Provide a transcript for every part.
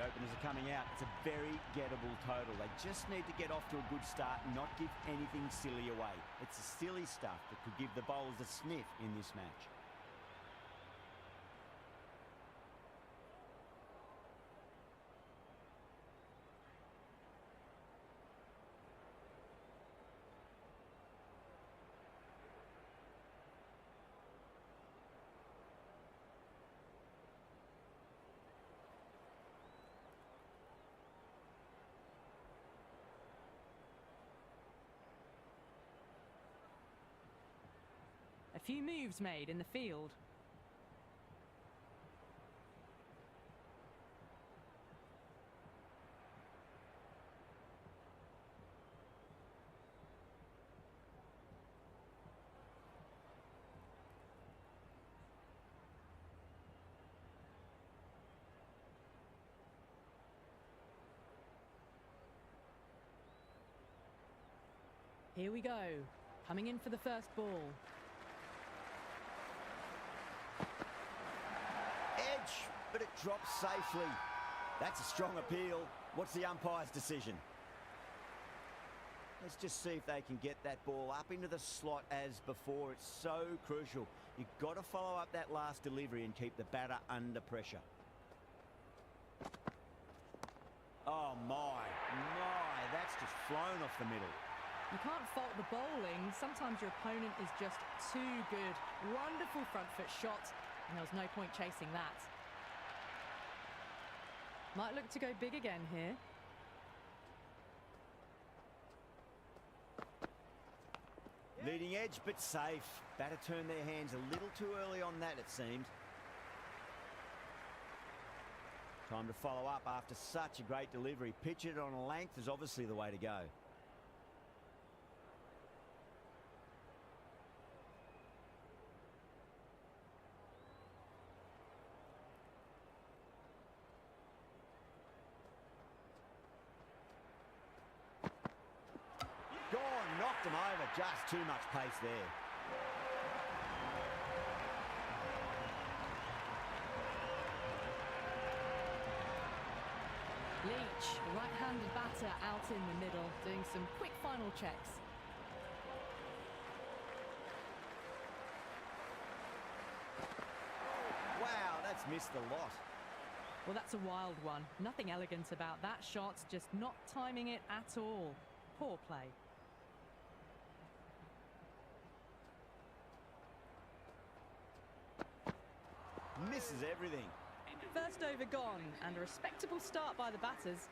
openers are coming out. It's a very gettable total. They just need to get off to a good start and not give anything silly away. It's the silly stuff that could give the bowlers a sniff in this match. A few moves made in the field. Here we go, coming in for the first ball. But it drops safely. That's a strong appeal. What's the umpire's decision? Let's just see if they can get that ball up into the slot as before. It's so crucial. You've got to follow up that last delivery and keep the batter under pressure. Oh my, that's just flown off the middle. You can't fault the bowling. Sometimes your opponent is just too good. Wonderful front foot shot, and there was no point chasing that. Might look to go big again here. Leading edge, but safe. Batter turned their hands a little too early on that, it seemed. Time to follow up after such a great delivery. Pitch it on a length is obviously the way to go. Gone, knocked them over, just too much pace there. Leach, right-handed batter out in the middle, doing some quick final checks. Wow, that's missed the lot. Well, that's a wild one. Nothing elegant about that shot, just not timing it at all. Poor play. Misses everything. First over gone, and a respectable start by the batters.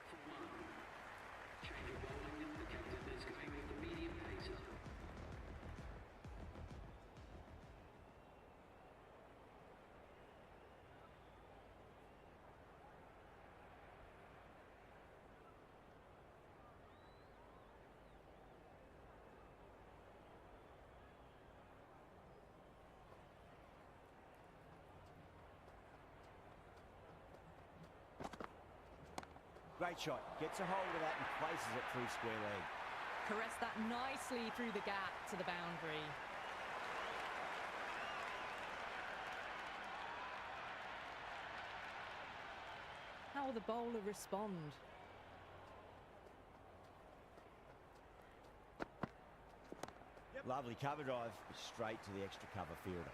Great shot. Gets a hold of that and places it through square leg. Caressed that nicely through the gap to the boundary. How will the bowler respond? Lovely cover drive, straight to the extra cover fielder.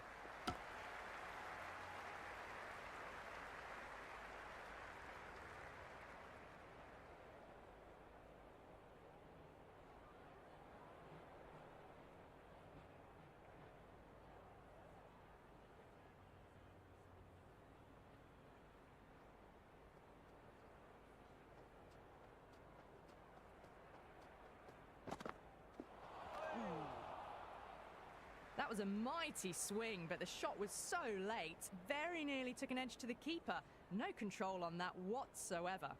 That was a mighty swing, but the shot was so late. Very nearly took an edge to the keeper. No control on that whatsoever.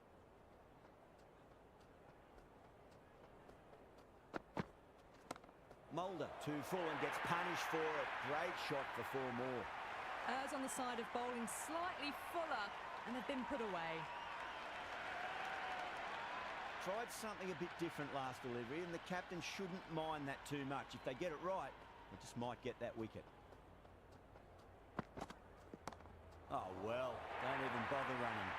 Mulder, too full and gets punished for it. Great shot for 4 more. Errs on the side of bowling slightly fuller, and they've been put away. Tried something a bit different last delivery, and the captain shouldn't mind that too much. If they get it right, they just might get that wicket. Oh, well, don't even bother running.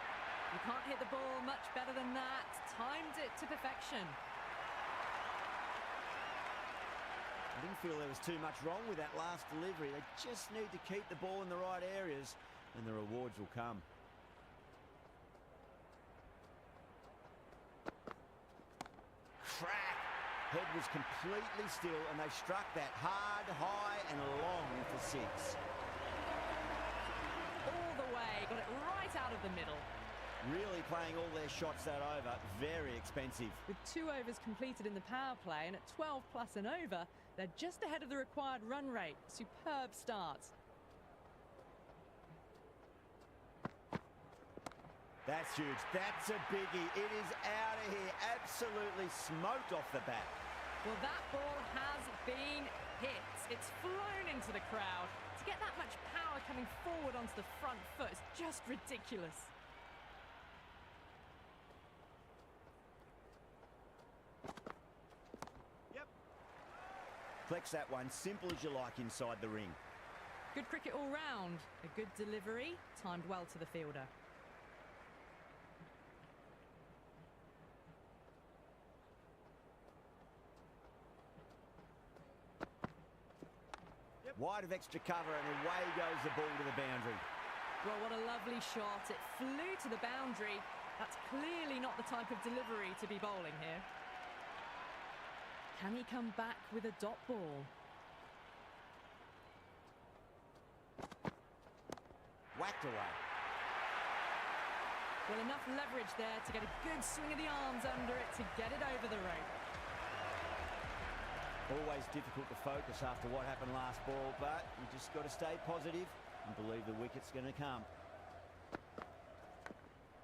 You can't hit the ball much better than that. Timed it to perfection. I didn't feel there was too much wrong with that last delivery. They just need to keep the ball in the right areas and the rewards will come. Crack! Head was completely still and they struck that hard, high and long for 6. All the way, got it right out of the middle. Really playing all their shots that over. Very expensive. With 2 overs completed in the power play and at 12 plus and over, they're just ahead of the required run rate. Superb start. That's huge. That's a biggie. It is out of here. Absolutely smoked off the bat. Well, that ball has been hit. It's flown into the crowd. To get that much power coming forward onto the front foot is just ridiculous. Flex that one, simple as you like inside the ring. Good cricket all round. A good delivery, timed well to the fielder. Wide of extra cover and away goes the ball to the boundary. Well, what a lovely shot. It flew to the boundary. That's clearly not the type of delivery to be bowling here. Can he come back with a dot ball? Whacked away. Well, enough leverage there to get a good swing of the arms under it to get it over the rope. Always difficult to focus after what happened last ball, but you just got to stay positive and believe the wicket's going to come.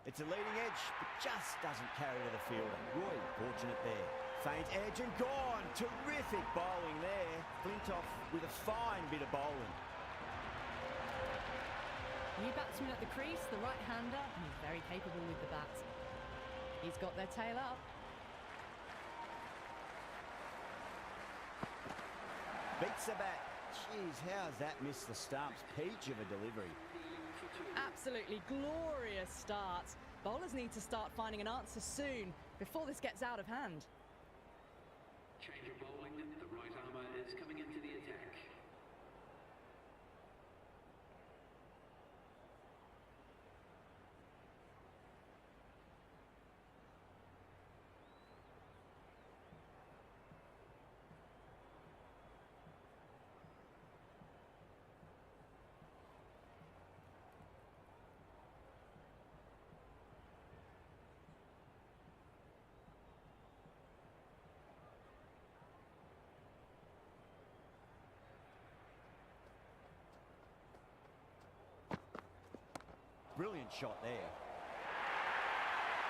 It's a leading edge, but just doesn't carry to the fielder. Roy, fortunate there. Faint edge and gone. Terrific bowling there. Flintoff with a fine bit of bowling. New batsman at the crease, the right-hander, and he's very capable with the bat. He's got their tail up. Beats the bat. Jeez, how's that missed the stumps? Peach of a delivery. Absolutely glorious start. Bowlers need to start finding an answer soon before this gets out of hand. Change of bowling. The right armour is coming into the attack. Brilliant shot there.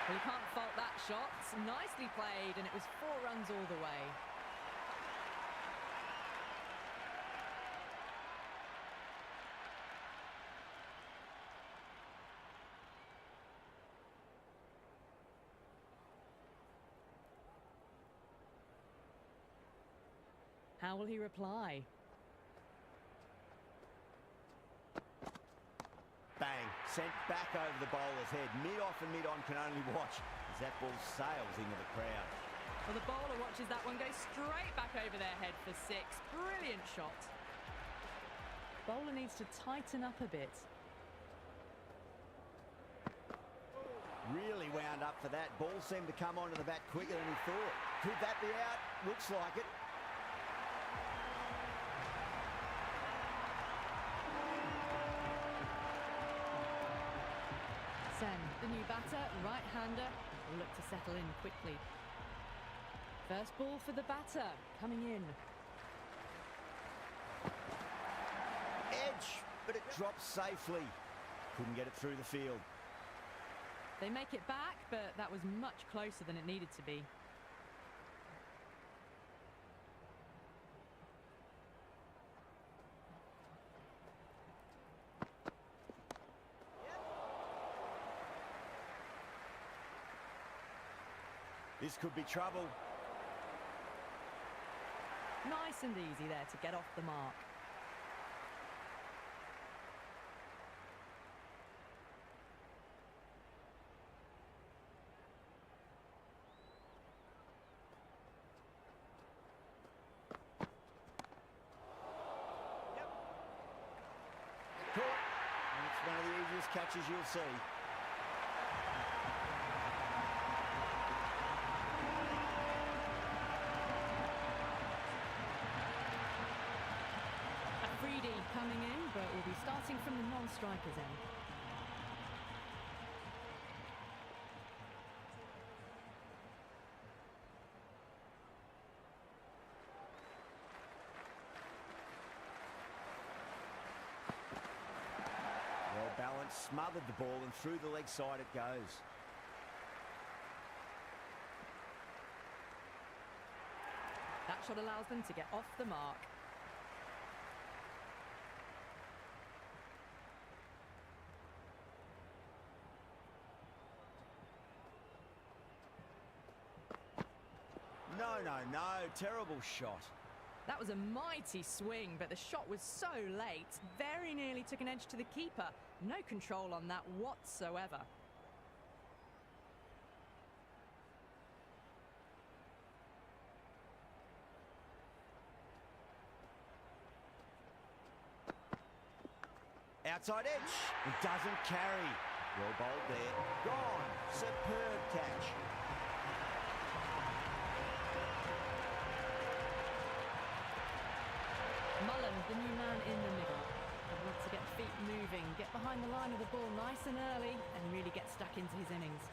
Well, you can't fault that shot. It's nicely played, and it was 4 runs all the way. How will he reply? Bang, sent back over the bowler's head. Mid-off and mid-on can only watch as that ball sails into the crowd. Well, the bowler watches that one go straight back over their head for 6. Brilliant shot. Bowler needs to tighten up a bit. Really wound up for that. Ball seemed to come onto the bat quicker than he thought. Could that be out? Looks like it. Sen, the new batter, right-hander, will look to settle in quickly. First ball for the batter, coming in. Edge, but it drops safely. Couldn't get it through the field. They make it back, but that was much closer than it needed to be. This could be trouble. Nice and easy there to get off the mark. one of the easiest catches you'll see. Afridi coming in, but will be starting from the non-strikers end. Well balanced, smothered the ball, and through the leg side it goes. That shot allows them to get off the mark. No, terrible shot. That was a mighty swing, but the shot was so late. Very nearly took an edge to the keeper. No control on that whatsoever. Outside edge. It doesn't carry. Well bowled there. Gone. Superb catch. Mullen, the new man in the middle. They want to get feet moving, get behind the line of the ball nice and early, and really get stuck into his innings.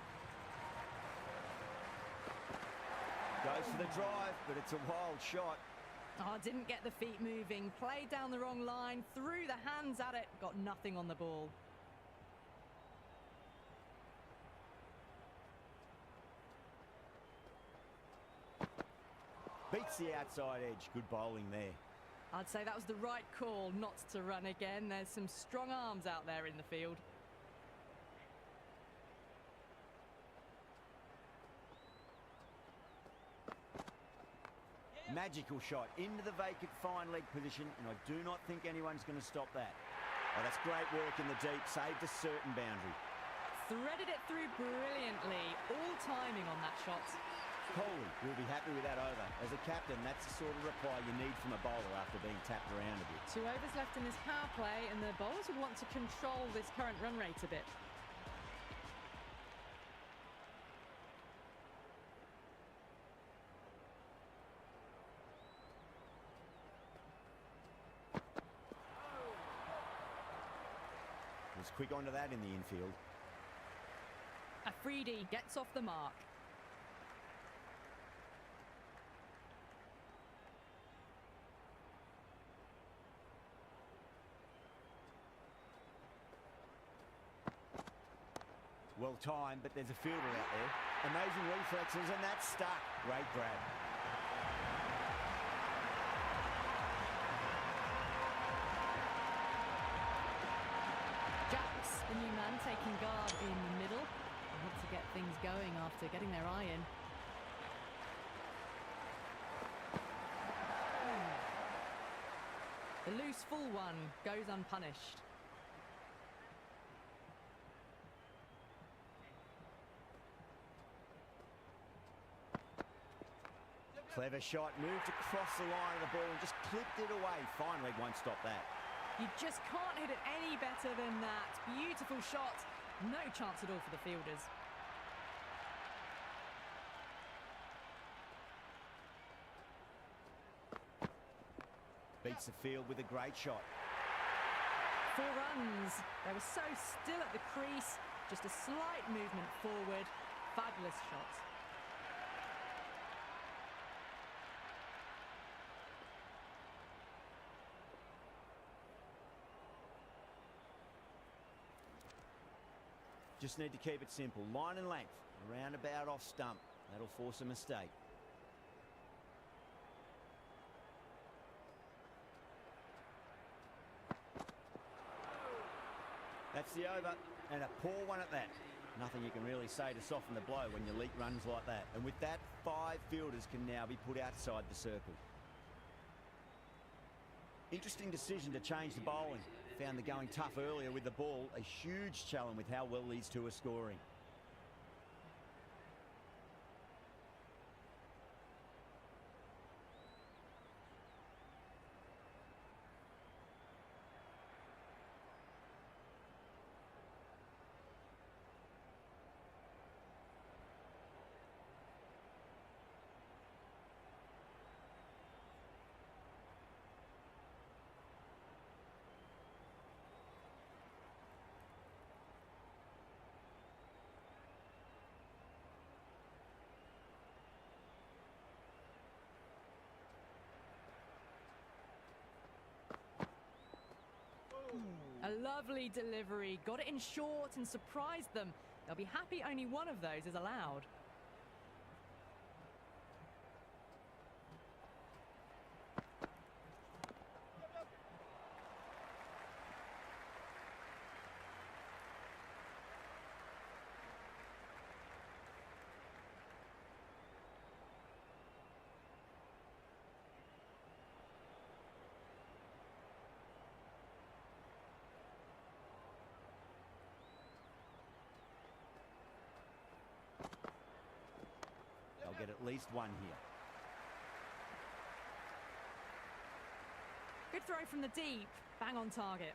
Goes for the drive, but it's a wild shot. Oh, didn't get the feet moving, played down the wrong line, threw the hands at it, got nothing on the ball. Beats the outside edge. Good bowling there. I'd say that was the right call not to run again. There's some strong arms out there in the field. Magical shot into the vacant fine leg position, and I do not think anyone's going to stop that. Oh, that's great work in the deep. Saved a certain boundary. Threaded it through brilliantly. All timing on that shot. Kohli will be happy with that over. As a captain, that's the sort of reply you need from a bowler after being tapped around a bit. 2 overs left in this power play, and the bowlers would want to control this current run rate a bit. Was quick onto that in the infield. Afridi gets off the mark. Well timed, but there's a fielder out there. Amazing reflexes, and that's stuck. Great grab. Jacks, the new man, taking guard in the middle. They want to get things going after getting their eye in. The loose full one goes unpunished. Clever shot, moved across the line of the ball and just clipped it away. Fine leg won't stop that. You just can't hit it any better than that. Beautiful shot. No chance at all for the fielders. Beats the field with a great shot. 4 runs. They were so still at the crease. Just a slight movement forward. Fabulous shot. Just need to keep it simple. Line and length. Around about off stump. That'll force a mistake. That's the over, and a poor one at that. Nothing you can really say to soften the blow when your leak runs like that. And with that, 5 fielders can now be put outside the circle. Interesting decision to change the bowling. Found the going tough earlier with the ball. A huge challenge with how well these two are scoring. A lovely delivery. Got it in short and surprised them. They'll be happy only one of those is allowed. They'll get at least one here. Good throw from the deep. Bang on target.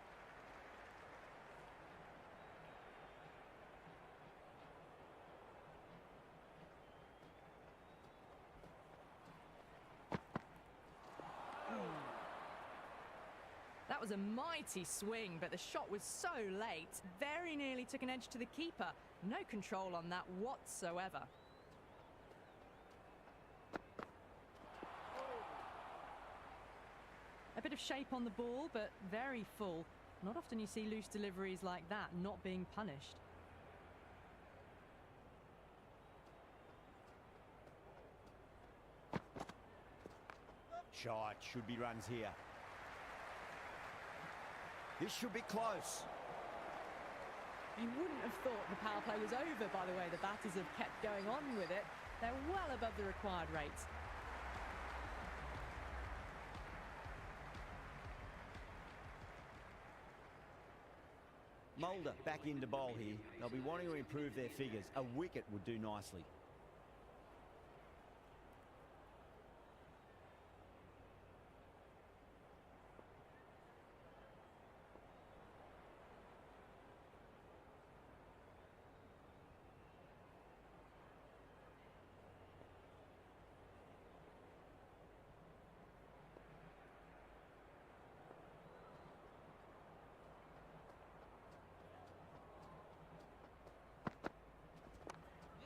That was a mighty swing, but the shot was so late. Very nearly took an edge to the keeper. No control on that whatsoever. A bit of shape on the ball, but very full. Not often you see loose deliveries like that not being punished. Shot, should be runs here. This should be close. You wouldn't have thought the power play was over by the way the batters have kept going on with it. They're well above the required rates. Mulder back into bowl here. They'll be wanting to improve their figures. A wicket would do nicely.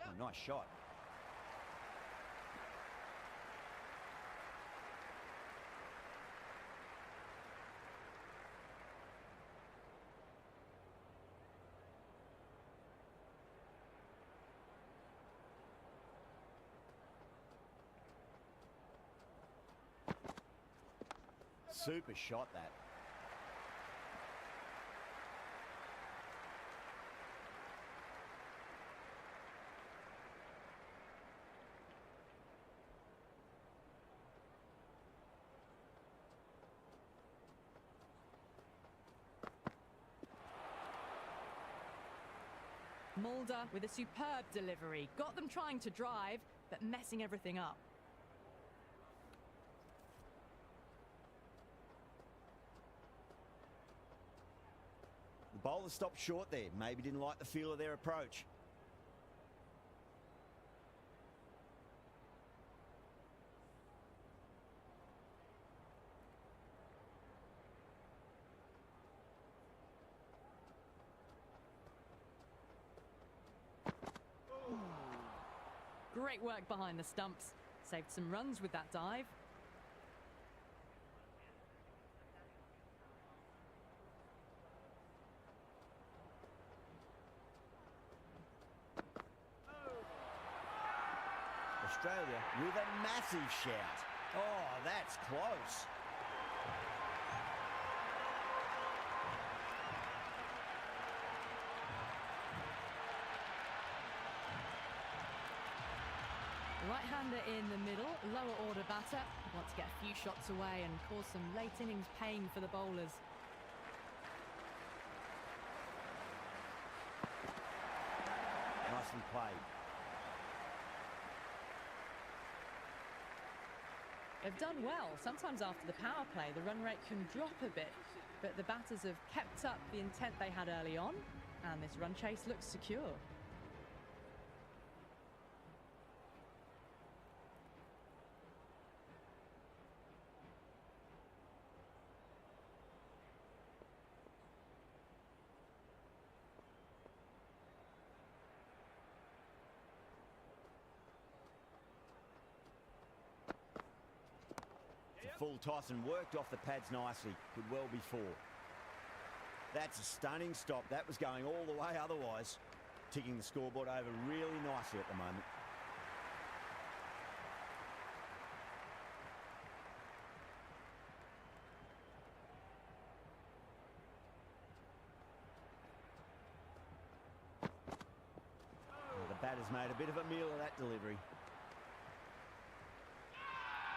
Oh, nice shot. Super shot that. Mulder with a superb delivery. Got them trying to drive, but messing everything up. The bowler stopped short there. Maybe didn't like the feel of their approach. Great work behind the stumps. Saved some runs with that dive. Australia with a massive shout. Oh, that's close. Right-hander in the middle, lower order batter. Want to get a few shots away and cause some late innings pain for the bowlers. Nicely played. They've done well. Sometimes after the power play, the run rate can drop a bit, but the batters have kept up the intent they had early on, and this run chase looks secure. Full toss and worked off the pads nicely. Could well be four. That's a stunning stop. That was going all the way otherwise. Ticking the scoreboard over really nicely at the moment. Well, the batter's made a bit of a meal of that delivery.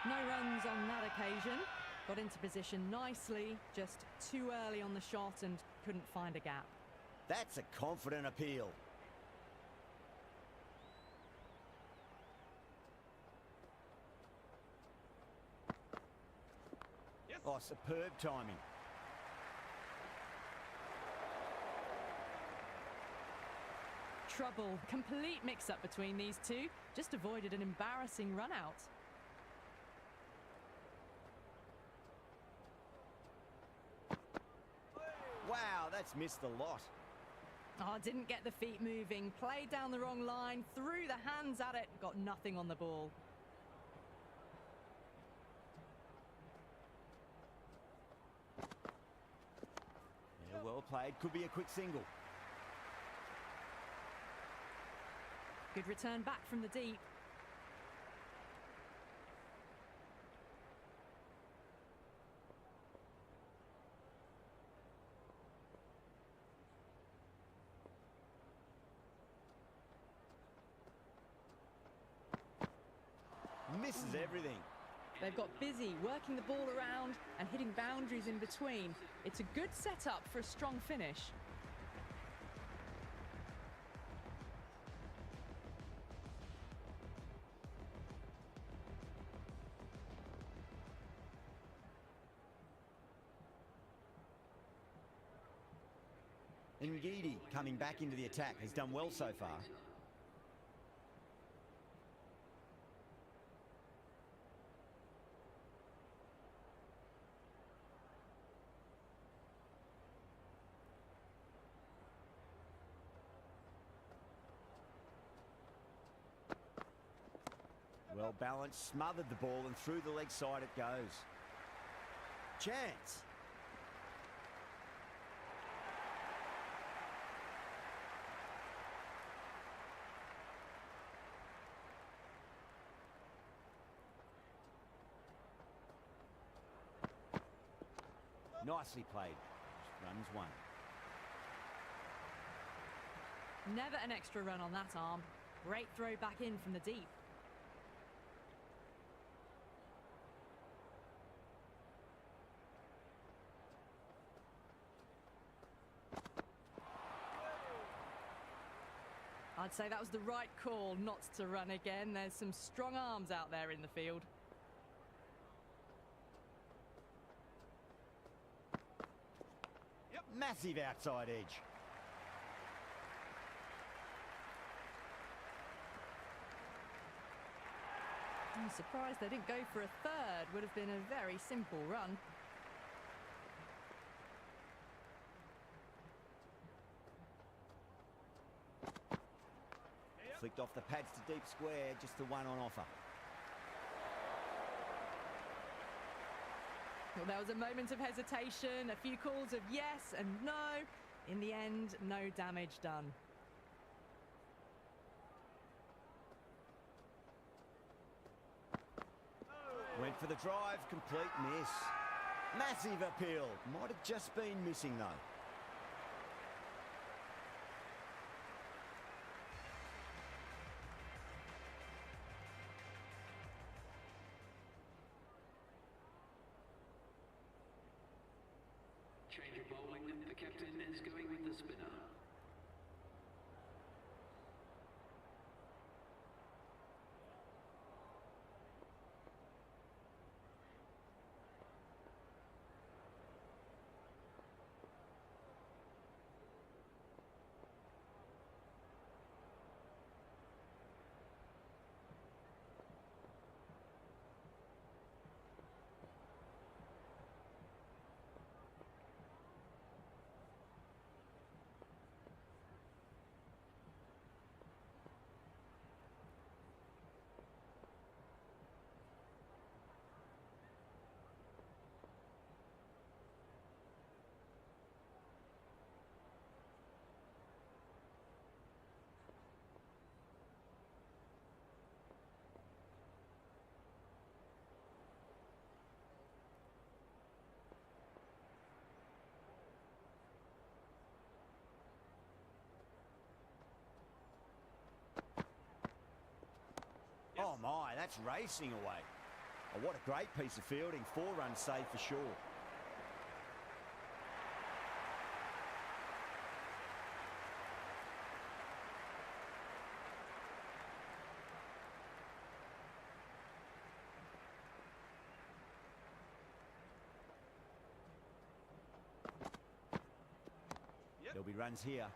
No runs on that occasion. Got into position nicely, just too early on the shot and couldn't find a gap. That's a confident appeal. Yes. Oh, superb timing. Trouble. Complete mix-up between these two. Just avoided an embarrassing run-out. Wow, that's missed a lot. Oh, didn't get the feet moving. Played down the wrong line. Threw the hands at it. Got nothing on the ball. Yeah, well played. Could be a quick single. Good return back from the deep. Misses everything. They've got busy working the ball around and hitting boundaries in between. It's a good setup for a strong finish. Ngidi coming back into the attack has done well so far. Well balanced, smothered the ball and through the leg side it goes. Chance. Nicely played. Runs one. Never an extra run on that arm. Great throw back in from the deep. I'd say that was the right call not to run again. There's some strong arms out there in the field. Yep. Massive outside edge. I'm surprised they didn't go for a third. Would have been a very simple run. Flicked off the pads to deep square, just the one on offer. Well, there was a moment of hesitation, a few calls of yes and no. In the end, no damage done. Went for the drive, complete miss. Massive appeal. Might have just been missing though. Change of bowling. The captain is going with the spinner. That's racing away. Oh, what a great piece of fielding. 4 runs saved for sure. There'll be runs here.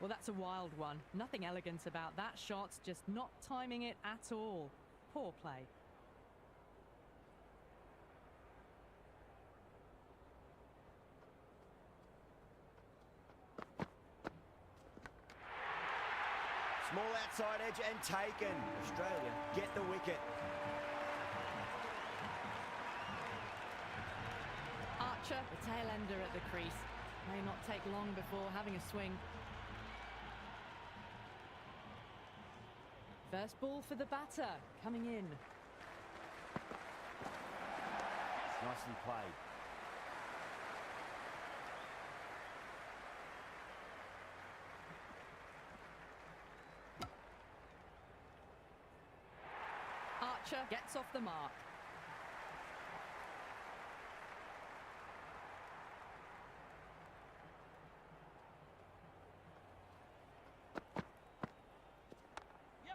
Well, that's a wild one. Nothing elegant about that shot, just not timing it at all. Poor play. Small outside edge and taken. Australia get the wicket. Archer, the tail ender at the crease. May not take long before having a swing. First ball for the batter, coming in. Nicely played. Archer gets off the mark.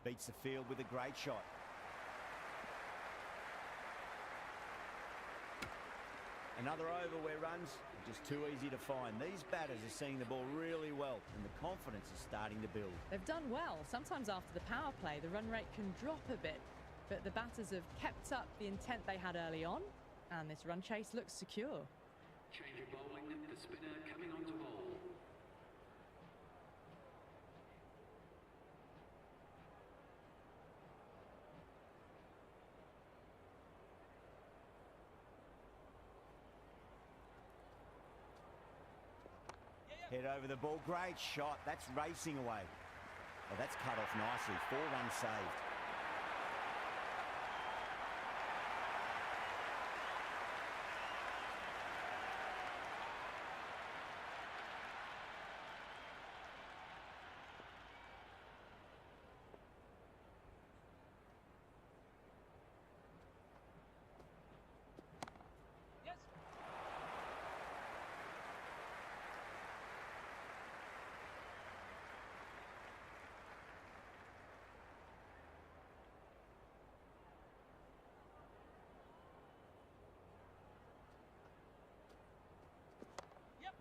Beats the field with a great shot. Another over where runs are just too easy to find. These batters are seeing the ball really well and the confidence is starting to build. They've done well. Sometimes after the power play, the run rate can drop a bit, but the batters have kept up the intent they had early on, and this run chase looks secure. Change of bowling, the spinner coming on to bowl. Head over the ball, great shot. That's racing away. Oh, that's cut off nicely. 4 runs saved.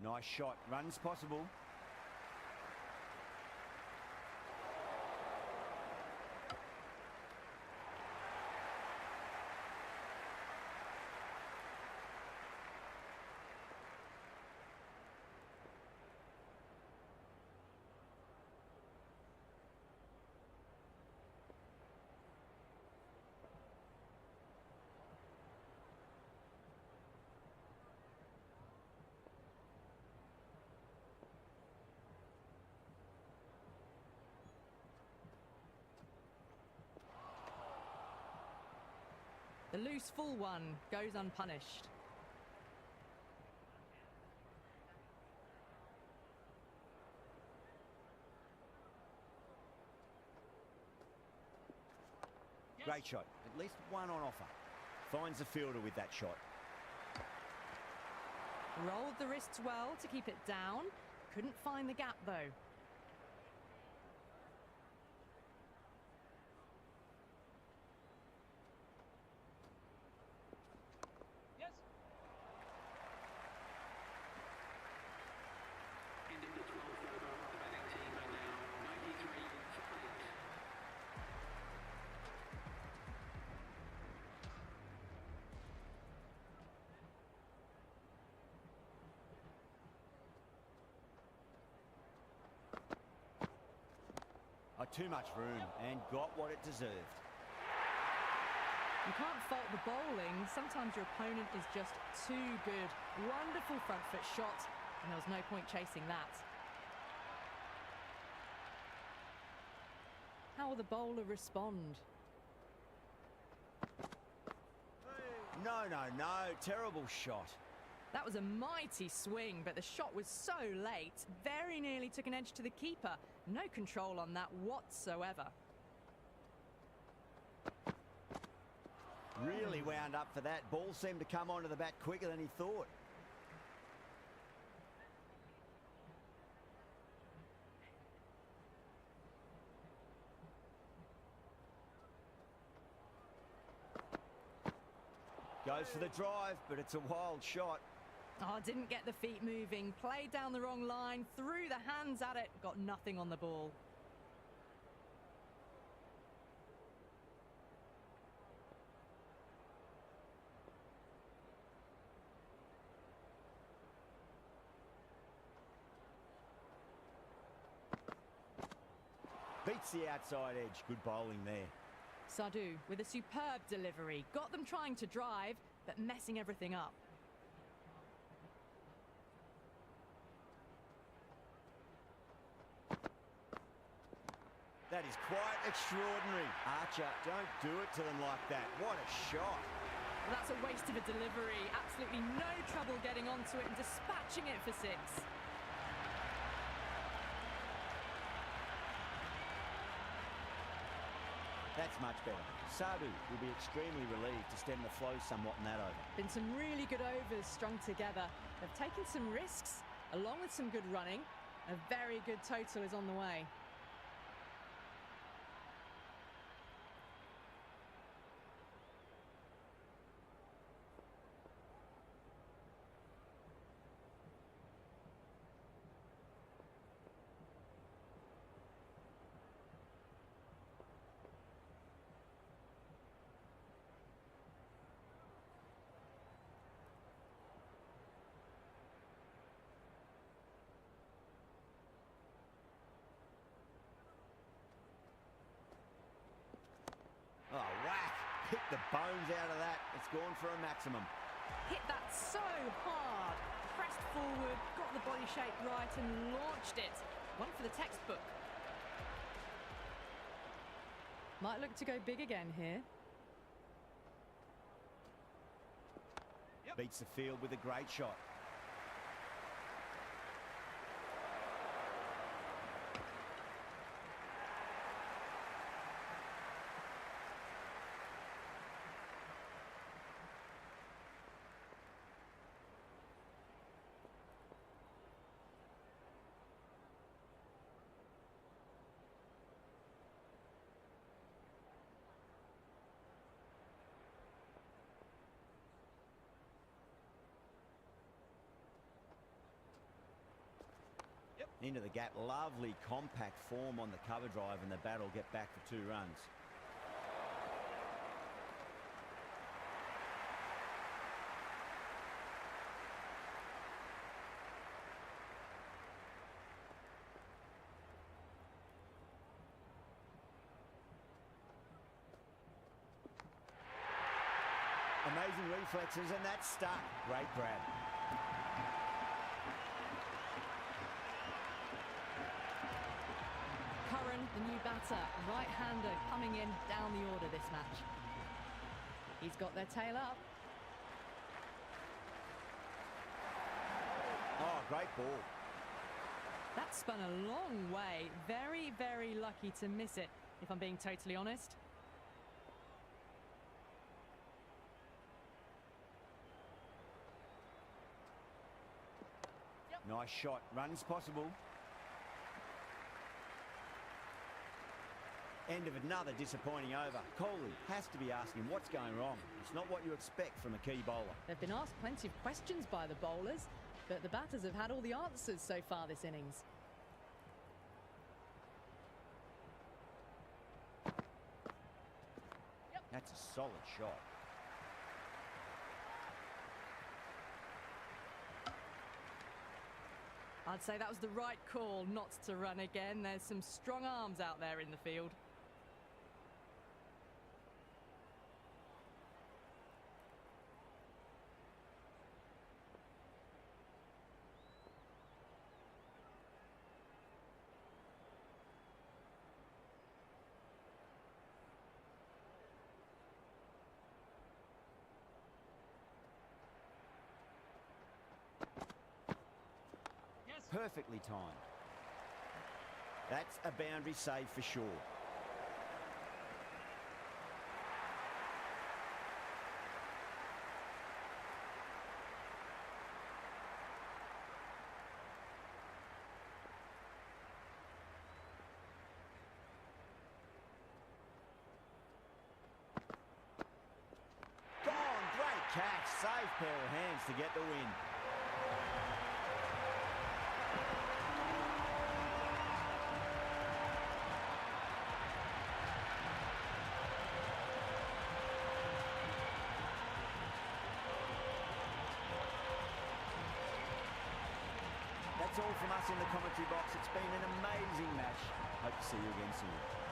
Nice shot. Runs possible. The loose full one goes unpunished. Great shot. At least one on offer. Finds the fielder with that shot. Rolled the wrists well to keep it down. Couldn't find the gap though. Ending the 12th over, the batting team are now 93 for 8. too much room and got what it deserved. You can't fault the bowling. Sometimes your opponent is just too good. Wonderful front foot shot, and there was no point chasing that. How will the bowler respond? No, no, no. Terrible shot. That was a mighty swing, but the shot was so late. Very nearly took an edge to the keeper. No control on that whatsoever. Really wound up for that. Ball seemed to come onto the bat quicker than he thought. Goes for the drive, but it's a wild shot. Oh, didn't get the feet moving. Played down the wrong line, threw the hands at it, got nothing on the ball. Beats the outside edge. Good bowling there. Sadhu with a superb delivery. Got them trying to drive, but messing everything up. That is quite extraordinary. Archer, don't do it to them like that. What a shot. Well, that's a waste of a delivery. Absolutely no trouble getting onto it and dispatching it for six. That's much better. Sadhu will be extremely relieved to stem the flow somewhat in that over. Been some really good overs strung together. They've taken some risks, along with some good running. A very good total is on the way. Oh, whack. Hit the bones out of that. It's gone for a maximum. Hit that so hard. Pressed forward, got the body shape right and launched it. One for the textbook. Might look to go big again here. Beats the field with a great shot. Into the gap. Lovely compact form on the cover drive, and the bat will get back for 2 runs. Amazing reflexes, and that's stuck. Great grab. Curran, the new batter, right-hander coming in down the order this match. He's got their tail up. Oh, great ball. That spun a long way. Very, very lucky to miss it, if I'm being totally honest. Nice shot. Runs possible. End of another disappointing over. Kohli has to be asking what's going wrong. It's not what you expect from a key bowler. They've been asked plenty of questions by the bowlers, but the batters have had all the answers so far this innings. That's a solid shot. I'd say that was the right call not to run again. There's some strong arms out there in the field. Perfectly timed. That's a boundary save for sure. Gone, great catch. Safe pair of hands to get the win. That's all from us in the commentary box. It's been an amazing match. Hope to see you again soon.